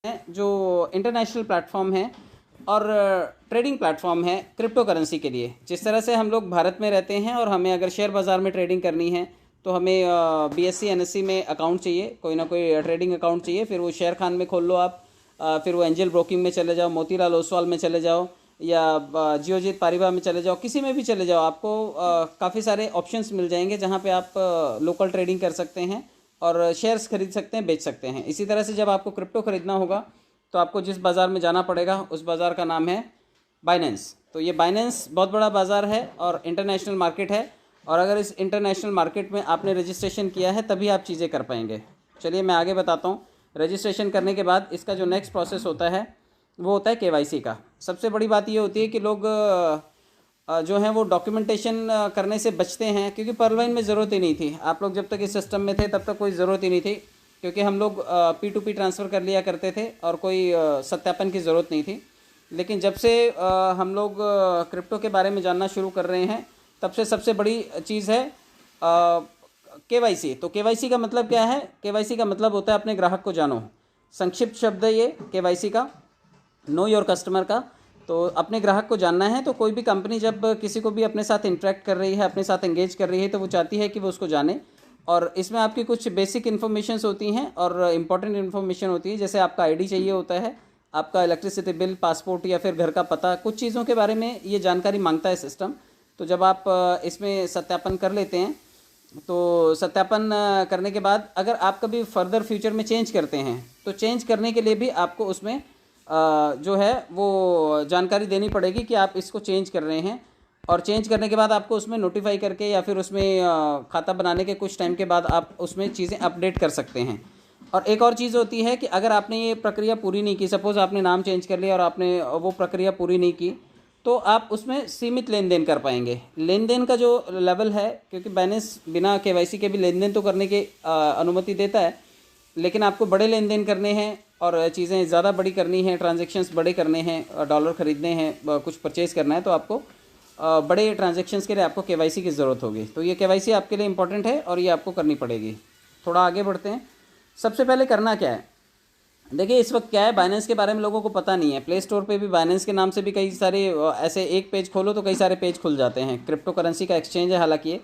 जो international platform है और ट्रेडिंग प्लेटफॉर्म है क्रिप्टो करेंसी के लिए। जिस तरह से हम लोग भारत में रहते हैं और हमें अगर शेयर बाज़ार में ट्रेडिंग करनी है तो हमें BSE NSE में अकाउंट चाहिए, कोई ना कोई ट्रेडिंग अकाउंट चाहिए। फिर वो शेयर खान में खोल लो आप, फिर वो एंजल ब्रोकिंग में चले जाओ, मोतीलाल ओसवाल में चले जाओ, या जियोजीत पारिबा में चले जाओ, किसी में भी चले जाओ, आपको काफ़ी सारे ऑप्शंस मिल जाएंगे जहाँ पे आप लोकल ट्रेडिंग कर सकते हैं और शेयर्स खरीद सकते हैं, बेच सकते हैं। इसी तरह से जब आपको क्रिप्टो खरीदना होगा तो आपको जिस बाज़ार में जाना पड़ेगा उस बाज़ार का नाम है बाइनेंस। तो ये बाइनेंस बहुत बड़ा बाज़ार है और इंटरनेशनल मार्केट है, और अगर इस इंटरनेशनल मार्केट में आपने रजिस्ट्रेशन किया है तभी आप चीज़ें कर पाएंगे। चलिए मैं आगे बताता हूँ। रजिस्ट्रेशन करने के बाद इसका जो नेक्स्ट प्रोसेस होता है वो होता है KYC का। सबसे बड़ी बात ये होती है कि लोग जो हैं वो डॉक्यूमेंटेशन करने से बचते हैं, क्योंकि पर्लवाइन में ज़रूरत ही नहीं थी। आप लोग जब तक इस सिस्टम में थे तब तक कोई ज़रूरत ही नहीं थी, क्योंकि हम लोग P2P ट्रांसफ़र कर लिया करते थे और कोई सत्यापन की ज़रूरत नहीं थी। लेकिन जब से हम लोग क्रिप्टो के बारे में जानना शुरू कर रहे हैं तब से सबसे बड़ी चीज़ है KYC। तो KYC का मतलब क्या है? KYC का मतलब होता है अपने ग्राहक को जानो। संक्षिप्त शब्द है ये KYC का, नो योर कस्टमर का। तो अपने ग्राहक को जानना है। तो कोई भी कंपनी जब किसी को भी अपने साथ इंटरेक्ट कर रही है, अपने साथ एंगेज कर रही है, तो वो चाहती है कि वो उसको जाने। और इसमें आपकी कुछ बेसिक इन्फॉर्मेशंस होती हैं और इम्पॉर्टेंट इन्फॉर्मेशन होती है, जैसे आपका ID चाहिए होता है, आपका इलेक्ट्रिसिटी बिल, पासपोर्ट या फिर घर का पता, कुछ चीज़ों के बारे में ये जानकारी मांगता है सिस्टम। तो जब आप इसमें सत्यापन कर लेते हैं तो सत्यापन करने के बाद अगर आप कभी फर्दर फ्यूचर में चेंज करते हैं तो चेंज करने के लिए भी आपको उसमें जो है वो जानकारी देनी पड़ेगी कि आप इसको चेंज कर रहे हैं। और चेंज करने के बाद आपको उसमें नोटिफाई करके या फिर उसमें खाता बनाने के कुछ टाइम के बाद आप उसमें चीज़ें अपडेट कर सकते हैं। और एक और चीज़ होती है कि अगर आपने ये प्रक्रिया पूरी नहीं की, सपोज़ आपने नाम चेंज कर लिया और आपने वो प्रक्रिया पूरी नहीं की, तो आप उसमें सीमित लेन देन कर पाएंगे। लेन देन का जो लेवल है, क्योंकि बाइनेंस बिना KYC के भी लेन देन तो करने की अनुमति देता है, लेकिन आपको बड़े लेन देन करने हैं और चीज़ें ज़्यादा बड़ी करनी है, ट्रांजैक्शंस बड़े करने हैं, डॉलर ख़रीदने हैं, कुछ परचेज़ करना है, तो आपको बड़े ट्रांजैक्शंस के लिए आपको KYC की ज़रूरत होगी। तो ये KYC आपके लिए इंपॉर्टेंट है और ये आपको करनी पड़ेगी। थोड़ा आगे बढ़ते हैं। सबसे पहले करना क्या है, देखिए इस वक्त क्या है, बाइनेंस के बारे में लोगों को पता नहीं है। प्ले स्टोर पे भी बाइनेंस के नाम से भी कई सारे ऐसे एक पेज खोलो तो कई सारे पेज खुल जाते हैं। क्रिप्टो करेंसी का एक्सचेंज है हालांकि ये।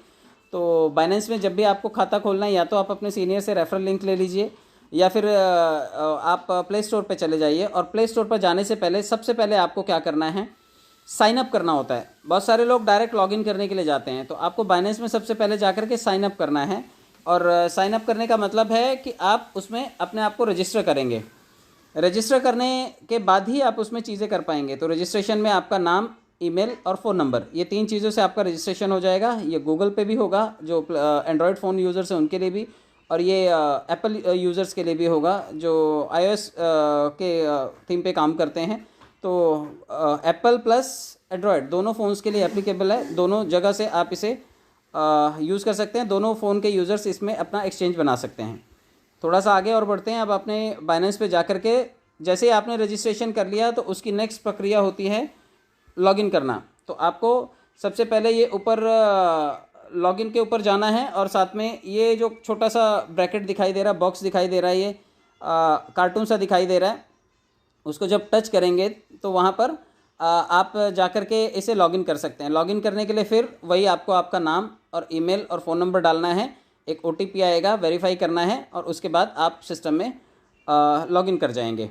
तो बाइनेंस में जब भी आपको खाता खोलना है, या तो आप अपने सीनियर से रेफरल लिंक ले लीजिए, या फिर आप प्ले स्टोर पर चले जाइए। और प्ले स्टोर पर जाने से पहले सबसे पहले आपको क्या करना है, साइन अप करना होता है। बहुत सारे लोग डायरेक्ट लॉगिन करने के लिए जाते हैं, तो आपको बाइनेंस में सबसे पहले जाकर के साइन अप करना है। और साइन अप करने का मतलब है कि आप उसमें अपने आप को रजिस्टर करेंगे। रजिस्टर करने के बाद ही आप उसमें चीज़ें कर पाएंगे। तो रजिस्ट्रेशन में आपका नाम, ईमेल और फ़ोन नंबर, ये 3 चीज़ों से आपका रजिस्ट्रेशन हो जाएगा। ये गूगल पे भी होगा, जो एंड्रॉयड फ़ोन यूज़र्स हैं उनके लिए भी, और ये एप्पल यूज़र्स के लिए भी होगा जो iOS के थीम पे काम करते हैं। तो एप्पल प्लस एंड्रॉयड दोनों फ़ोन्स के लिए एप्लीकेबल है। दोनों जगह से आप इसे यूज़ कर सकते हैं। दोनों फ़ोन के यूज़र्स इसमें अपना एक्सचेंज बना सकते हैं। थोड़ा सा आगे और बढ़ते हैं। अब आपने बाइनेंस पे जाकर के जैसे ही आपने रजिस्ट्रेशन कर लिया तो उसकी नेक्स्ट प्रक्रिया होती है लॉगिन करना। तो आपको सबसे पहले ये ऊपर लॉगिन के ऊपर जाना है, और साथ में ये जो छोटा सा ब्रैकेट दिखाई दे रहा है, बॉक्स दिखाई दे रहा है, ये कार्टून सा दिखाई दे रहा है, उसको जब टच करेंगे तो वहाँ पर आप जाकर के इसे लॉगिन कर सकते हैं। लॉगिन करने के लिए फिर वही आपको आपका नाम और ईमेल और फ़ोन नंबर डालना है, एक OTP आएगा, वेरीफाई करना है, और उसके बाद आप सिस्टम में लॉगिन कर जाएंगे।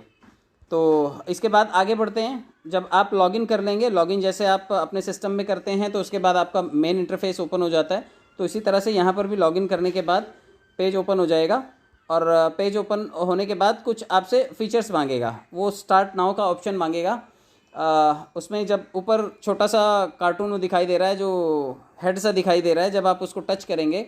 तो इसके बाद आगे बढ़ते हैं। जब आप लॉगिन कर लेंगे, लॉगिन जैसे आप अपने सिस्टम में करते हैं तो उसके बाद आपका मेन इंटरफेस ओपन हो जाता है। तो इसी तरह से यहाँ पर भी लॉगिन करने के बाद पेज ओपन हो जाएगा, और पेज ओपन होने के बाद कुछ आपसे फीचर्स मांगेगा। वो स्टार्ट नाउ का ऑप्शन मांगेगा। उसमें जब ऊपर छोटा सा कार्टून दिखाई दे रहा है, जो हेड सा दिखाई दे रहा है, जब आप उसको टच करेंगे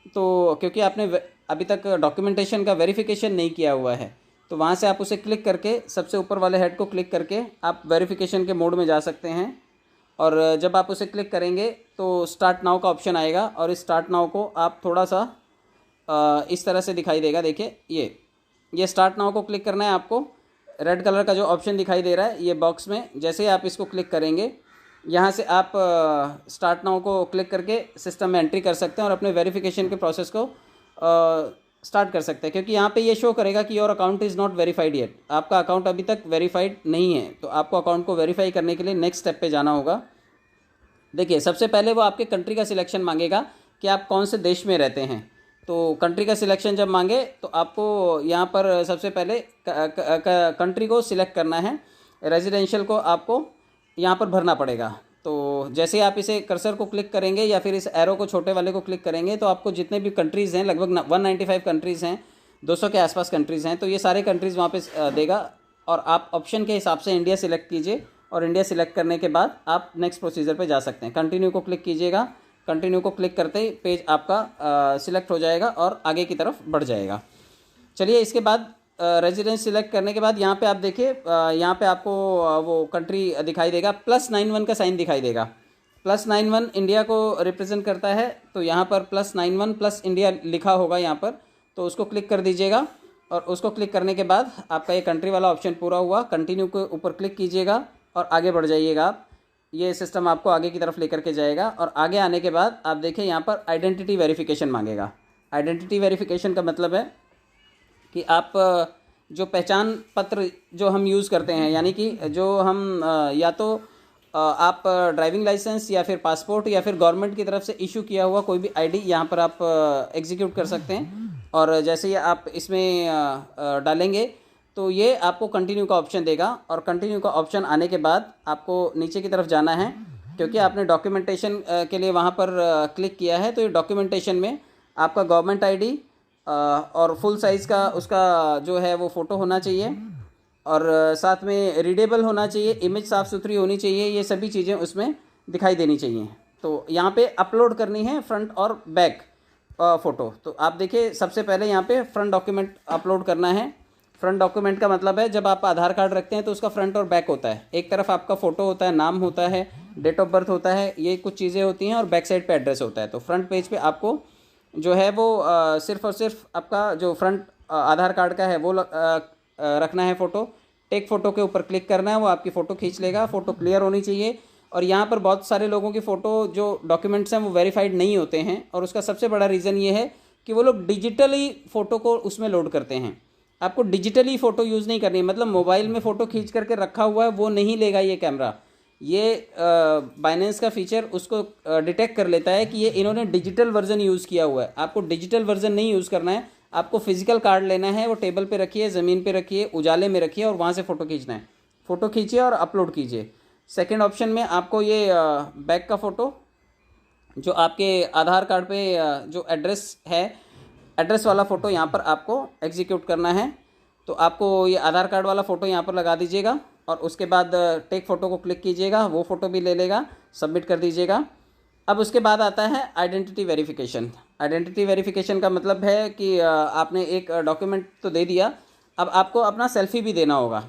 तो क्योंकि आपने अभी तक डॉक्यूमेंटेशन का वेरिफिकेशन नहीं किया हुआ है, तो वहाँ से आप उसे क्लिक करके सबसे ऊपर वाले हेड को क्लिक करके आप वेरिफिकेशन के मोड में जा सकते हैं। और जब आप उसे क्लिक करेंगे तो स्टार्ट नाउ का ऑप्शन आएगा, और इस स्टार्ट नाउ को आप थोड़ा सा इस तरह से दिखाई देगा। देखिए ये स्टार्ट नाउ को क्लिक करना है आपको। रेड कलर का जो ऑप्शन दिखाई दे रहा है ये बॉक्स में, जैसे ही आप इसको क्लिक करेंगे यहाँ से आप स्टार्ट नाउ को क्लिक करके सिस्टम में एंट्री कर सकते हैं और अपने वेरिफिकेशन के प्रोसेस को स्टार्ट कर सकते हैं, क्योंकि यहाँ पे ये शो करेगा कि your account is not verified yet, आपका अकाउंट अभी तक वेरीफाइड नहीं है। तो आपको अकाउंट को वेरीफाई करने के लिए नेक्स्ट स्टेप पे जाना होगा। देखिए, सबसे पहले वो आपके कंट्री का सिलेक्शन मांगेगा कि आप कौन से देश में रहते हैं। तो कंट्री का सिलेक्शन जब मांगे तो आपको यहाँ पर सबसे पहले कंट्री को सिलेक्ट करना है, रेजिडेंशियल को आपको यहाँ पर भरना पड़ेगा। तो जैसे ही आप इसे कर्सर को क्लिक करेंगे या फिर इस एरो को छोटे वाले को क्लिक करेंगे तो आपको जितने भी कंट्रीज़ हैं, लगभग 195 कंट्रीज़ हैं, 200 के आसपास कंट्रीज़ हैं, तो ये सारे कंट्रीज़ वहाँ पे देगा। और आप ऑप्शन के हिसाब से इंडिया सिलेक्ट कीजिए, और इंडिया सिलेक्ट करने के बाद आप नेक्स्ट प्रोसीजर पे जा सकते हैं। कंटिन्यू को क्लिक कीजिएगा, कंटिन्यू को क्लिक करते ही पेज आपका सिलेक्ट हो जाएगा और आगे की तरफ बढ़ जाएगा। चलिए, इसके बाद रेजिडेंस सिलेक्ट करने के बाद यहाँ पे आप देखिए, यहाँ पे आपको वो कंट्री दिखाई देगा, +91 का साइन दिखाई देगा। +91 इंडिया को रिप्रेजेंट करता है, तो यहाँ पर +91 प्लस इंडिया लिखा होगा यहाँ पर, तो उसको क्लिक कर दीजिएगा। और उसको क्लिक करने के बाद आपका ये कंट्री वाला ऑप्शन पूरा हुआ। कंटिन्यू के ऊपर क्लिक कीजिएगा और आगे बढ़ जाइएगा आप। ये सिस्टम आपको आगे की तरफ लेकर के जाएगा, और आगे आने के बाद आप देखिए यहाँ पर आइडेंटिटी वेरिफिकेशन मांगेगा। आइडेंटिटी वेरिफिकेशन का मतलब है कि आप जो पहचान पत्र जो हम यूज़ करते हैं, यानी कि जो हम या तो आप ड्राइविंग लाइसेंस या फिर पासपोर्ट या फिर गवर्नमेंट की तरफ से इशू किया हुआ कोई भी आईडी यहाँ पर आप एग्जीक्यूट कर सकते हैं। और जैसे ही आप इसमें डालेंगे तो ये आपको कंटिन्यू का ऑप्शन देगा, और कंटिन्यू का ऑप्शन आने के बाद आपको नीचे की तरफ जाना है, क्योंकि आपने डॉक्यूमेंटेशन के लिए वहाँ पर क्लिक किया है। तो ये डॉक्यूमेंटेशन में आपका गवर्नमेंट आईडी और फुल साइज़ का उसका जो है वो फ़ोटो होना चाहिए, और साथ में रीडेबल होना चाहिए, इमेज साफ़ सुथरी होनी चाहिए, ये सभी चीज़ें उसमें दिखाई देनी चाहिए। तो यहाँ पे अपलोड करनी है फ्रंट और बैक फ़ोटो। तो आप देखिए, सबसे पहले यहाँ पे फ्रंट डॉक्यूमेंट अपलोड करना है। फ्रंट डॉक्यूमेंट का मतलब है जब आप आधार कार्ड रखते हैं तो उसका फ्रंट और बैक होता है। एक तरफ आपका फ़ोटो होता है, नाम होता है, डेट ऑफ बर्थ होता है, ये कुछ चीज़ें होती हैं, और बैक साइड पे एड्रेस होता है। तो फ्रंट पेज पे आपको जो है वो सिर्फ़ और सिर्फ आपका जो फ्रंट आधार कार्ड का है वो रखना है फ़ोटो। टेक फ़ोटो के ऊपर क्लिक करना है, वो आपकी फ़ोटो खींच लेगा। फ़ोटो क्लियर होनी चाहिए। और यहाँ पर बहुत सारे लोगों की फ़ोटो जो डॉक्यूमेंट्स हैं वो वेरीफाइड नहीं होते हैं, और उसका सबसे बड़ा रीज़न ये है कि वो लोग डिजिटली फ़ोटो को उसमें लोड करते हैं। आपको डिजिटली फ़ोटो यूज़ नहीं करनी, मतलब मोबाइल में फ़ोटो खींच करके रखा हुआ है वो नहीं लेगा ये कैमरा। ये बाइनेंस का फ़ीचर उसको डिटेक्ट कर लेता है कि ये इन्होंने डिजिटल वर्जन यूज़ किया हुआ है। आपको डिजिटल वर्जन नहीं यूज़ करना है, आपको फिजिकल कार्ड लेना है, वो टेबल पे रखिए, ज़मीन पे रखिए, उजाले में रखिए, और वहाँ से फ़ोटो खींचना है। फ़ोटो खींचिए और अपलोड कीजिए। सेकेंड ऑप्शन में आपको ये बैक का फ़ोटो जो आपके आधार कार्ड पे जो एड्रेस है, एड्रेस वाला फ़ोटो यहाँ पर आपको एग्जीक्यूट करना है। तो आपको ये आधार कार्ड वाला फ़ोटो यहाँ पर लगा दीजिएगा, और उसके बाद टेक फ़ोटो को क्लिक कीजिएगा, वो फ़ोटो भी ले लेगा, सबमिट कर दीजिएगा। अब उसके बाद आता है आइडेंटिटी वेरिफिकेशन। आइडेंटिटी वेरिफिकेशन का मतलब है कि आपने एक डॉक्यूमेंट तो दे दिया, अब आपको अपना सेल्फ़ी भी देना होगा।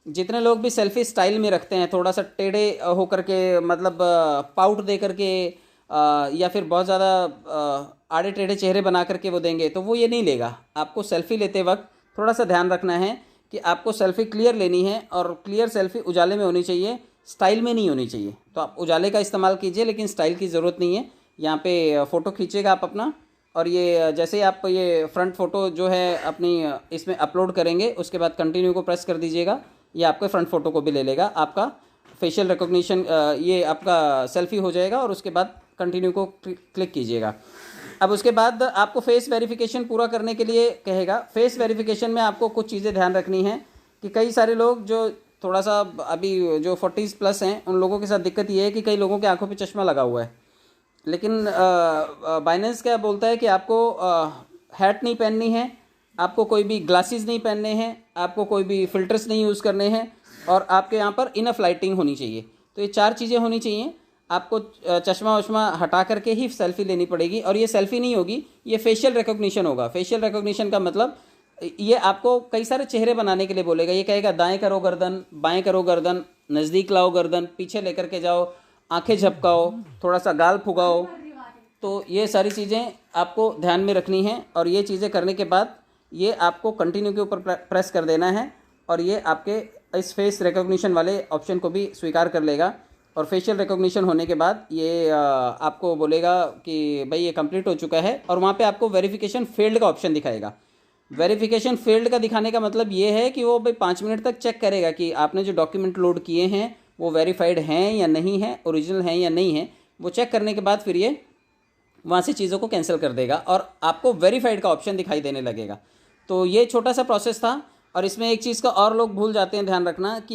जितने लोग भी सेल्फ़ी स्टाइल में रखते हैं, थोड़ा सा टेढ़े होकर के, मतलब पाउट दे करके या फिर बहुत ज़्यादा आड़े टेढ़े चेहरे बना करके वो देंगे, तो वो ये नहीं लेगा। आपको सेल्फ़ी लेते वक्त थोड़ा सा ध्यान रखना है कि आपको सेल्फ़ी क्लियर लेनी है, और क्लियर सेल्फ़ी उजाले में होनी चाहिए, स्टाइल में नहीं होनी चाहिए। तो आप उजाले का इस्तेमाल कीजिए, लेकिन स्टाइल की ज़रूरत नहीं है। यहाँ पे फ़ोटो खींचिएगा आप अपना, और ये जैसे आप ये फ्रंट फ़ोटो जो है अपनी इसमें अपलोड करेंगे, उसके बाद कंटिन्यू को प्रेस कर दीजिएगा। ये आपके फ्रंट फ़ोटो को भी ले लेगा, आपका फेशियल रिकॉग्निशन ये आपका सेल्फ़ी हो जाएगा, और उसके बाद कंटिन्यू को क्लिक कीजिएगा। अब उसके बाद आपको फेस वेरिफिकेशन पूरा करने के लिए कहेगा। फेस वेरिफिकेशन में आपको कुछ चीज़ें ध्यान रखनी है कि कई सारे लोग जो थोड़ा सा अभी जो 40 प्लस हैं, उन लोगों के साथ दिक्कत ये है कि कई लोगों की आंखों पे चश्मा लगा हुआ है। लेकिन बाइनेंस क्या बोलता है कि आपको हैट नहीं पहननी है, आपको कोई भी ग्लासेस नहीं पहनने हैं, आपको कोई भी फ़िल्टर्स नहीं यूज़ करने हैं, और आपके यहाँ पर इनफ लाइटिंग होनी चाहिए। तो ये 4 चीज़ें होनी चाहिए। आपको चश्मा वश्मा हटा करके ही सेल्फ़ी लेनी पड़ेगी, और ये सेल्फ़ी नहीं होगी, ये फेशियल रिकॉग्निशन होगा। फेशियल रिकॉग्निशन का मतलब ये आपको कई सारे चेहरे बनाने के लिए बोलेगा। ये कहेगा दाएं करो गर्दन, बाएं करो गर्दन, नज़दीक लाओ गर्दन, पीछे लेकर के जाओ, आंखें झपकाओ, थोड़ा सा गाल फुगाओ। तो ये सारी चीज़ें आपको ध्यान में रखनी हैं, और ये चीज़ें करने के बाद ये आपको कंटिन्यू के ऊपर प्रेस कर देना है, और ये आपके इस फेस रिकॉग्निशन वाले ऑप्शन को भी स्वीकार कर लेगा। और फेशियल रिकॉग्निशन होने के बाद ये आपको बोलेगा कि भाई ये कंप्लीट हो चुका है, और वहाँ पे आपको वेरिफिकेशन फेल्ड का ऑप्शन दिखाएगा। वेरिफिकेशन फेल्ड का दिखाने का मतलब ये है कि वो भाई 5 मिनट तक चेक करेगा कि आपने जो डॉक्यूमेंट लोड किए हैं वो वेरीफाइड हैं या नहीं है, ओरिजिनल हैं या नहीं है। वो चेक करने के बाद फिर ये वहाँ से चीज़ों को कैंसिल कर देगा और आपको वेरीफाइड का ऑप्शन दिखाई देने लगेगा। तो ये छोटा सा प्रोसेस था। और इसमें एक चीज़ का और लोग भूल जाते हैं, ध्यान रखना कि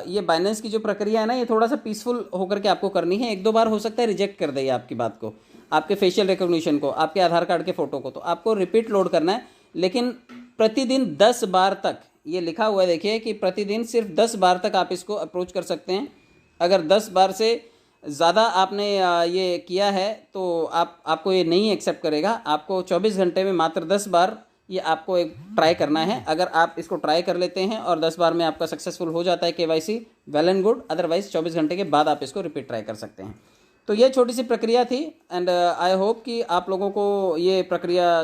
ये बाइनेंस की जो प्रक्रिया है ना, ये थोड़ा सा पीसफुल होकर के आपको करनी है। 1-2 बार हो सकता है रिजेक्ट कर दे ये आपकी बात को, आपके फेशियल रिकॉग्निशन को, आपके आधार कार्ड के फ़ोटो को, तो आपको रिपीट लोड करना है। लेकिन प्रतिदिन 10 बार तक, ये लिखा हुआ है देखिए कि प्रतिदिन सिर्फ 10 बार तक आप इसको अप्रोच कर सकते हैं। अगर 10 बार से ज़्यादा आपने ये किया है तो आपको ये नहीं एक्सेप्ट करेगा। आपको 24 घंटे में मात्र 10 बार ये आपको एक ट्राई करना है। अगर आप इसको ट्राई कर लेते हैं और 10 बार में आपका सक्सेसफुल हो जाता है KYC, well and good. Otherwise 24 घंटे के बाद आप इसको रिपीट ट्राई कर सकते हैं। तो ये छोटी सी प्रक्रिया थी, एंड आई होप कि आप लोगों को ये प्रक्रिया